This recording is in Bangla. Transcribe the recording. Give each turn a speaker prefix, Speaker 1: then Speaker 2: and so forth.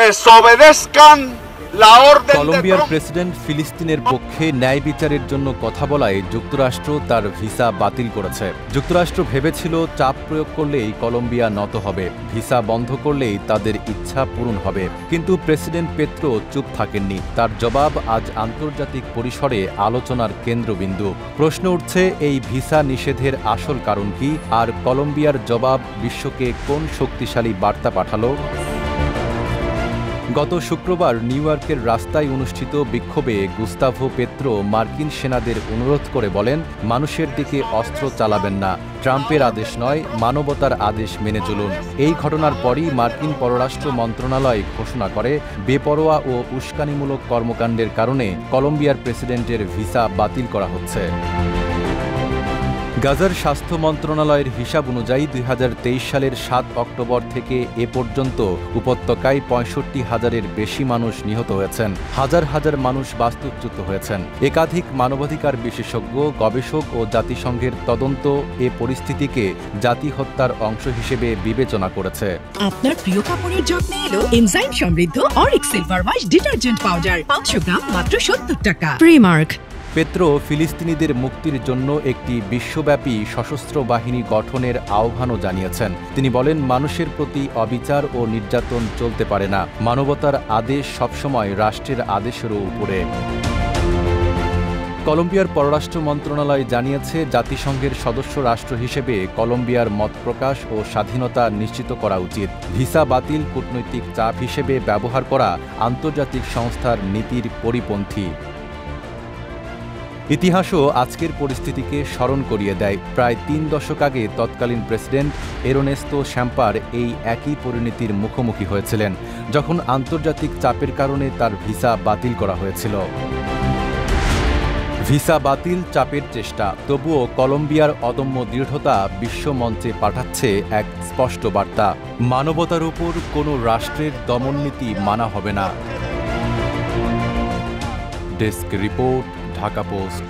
Speaker 1: desobedezcan la orden de
Speaker 2: কলম্বিয়ার
Speaker 1: Trump.
Speaker 2: প্রেসিডেন্ট ফিলিস্তিনের পক্ষে ন্যায় বিচারের জন্য কথা বলায় যুক্তরাষ্ট্র তার ভিসা বাতিল করেছে। যুক্তরাষ্ট্র ভেবেছিল চাপ প্রয়োগ করলেই কলম্বিয়া নত হবে, ভিসা বন্ধ করলেই তাদের ইচ্ছা পূরণ হবে। কিন্তু প্রেসিডেন্ট পেত্রো চুপ থাকেননি। তার জবাব আজ আন্তর্জাতিক পরিসরে আলোচনার কেন্দ্রবিন্দু। প্রশ্ন উঠছে, এই ভিসা নিষেধের আসল কারণ কি, আর কলম্বিয়ার জবাব বিশ্বকে কোন শক্তিশালী বার্তা পাঠালো? গত শুক্রবার নিউ ইয়র্কের রাস্তায় অনুষ্ঠিত বিক্ষোভে গুস্তাভো পেত্রো মার্কিন সেনাদের অনুরোধ করে বলেন, মানুষের দিকে অস্ত্র চালাবেন না, ট্রাম্পের আদেশ নয়, মানবতার আদেশ মেনে চলুন। এই ঘটনার পরই মার্কিন পররাষ্ট্র মন্ত্রণালয় ঘোষণা করে, বেপরোয়া ও উস্কানিমূলক কর্মকাণ্ডের কারণে কলম্বিয়ার প্রেসিডেন্টের ভিসা বাতিল করা হচ্ছে। গাজার স্বাস্থ্য মন্ত্রণালয়ের হিসাব অনুযায়ী ২০২৩ সালের ৭ অক্টোবর থেকে এ পর্যন্ত উপত্যকায় ৬৫,০০০-এর বেশি মানুষ নিহত হয়েছেন, হাজার হাজার মানুষ বাস্তুচ্যুত হয়েছেন। একাধিক মানবাধিকার বিশেষজ্ঞ, গবেষক ও জাতিসংঘের তদন্ত এ পরিস্থিতিকে জাতি হত্যার অংশ হিসেবে বিবেচনা করেছে।
Speaker 3: আপনার প্রিয় কাপড়ের যত্নে এলো এনজাইম সমৃদ্ধ Arik silver wash detergent powder, ৫০০ গ্রাম মাত্র ৭০ টাকা। প্রিমার্ক।
Speaker 2: পেত্রো ফিলিস্তিনিদের মুক্তির জন্য একটি বিশ্বব্যাপী সশস্ত্র বাহিনী গঠনের আহ্বানও জানিয়েছেন। তিনি বলেন, মানুষের প্রতি অবিচার ও নির্যাতন চলতে পারে না, মানবতার আদেশ সবসময় রাষ্ট্রের আদেশেরও উপরে। কলম্বিয়ার পররাষ্ট্র মন্ত্রণালয় জানিয়েছে, জাতিসংঘের সদস্য রাষ্ট্র হিসেবে কলম্বিয়ার মত প্রকাশ ও স্বাধীনতা নিশ্চিত করা উচিত। ভিসা বাতিল কূটনৈতিক চাপ হিসেবে ব্যবহার করা আন্তর্জাতিক সংস্থার নীতির পরিপন্থী। ইতিহাসও আজকের পরিস্থিতিকে স্মরণ করিয়ে দেয়। প্রায় ৩ দশক আগে তৎকালীন প্রেসিডেন্ট এরনেস্তো শ্যাম্পার এই একই পরিণতির মুখোমুখি হয়েছিলেন, যখন আন্তর্জাতিক চাপের কারণে তার ভিসা বাতিল করা হয়েছিল। ভিসা বাতিল, চাপের চেষ্টা, তবুও কলম্বিয়ার অদম্য দৃঢ়তা বিশ্বমঞ্চে পাঠাচ্ছে এক স্পষ্ট বার্তা, মানবতার উপর কোনো রাষ্ট্রের দমননীতি মানা হবে না। Desk report, Dhaka post.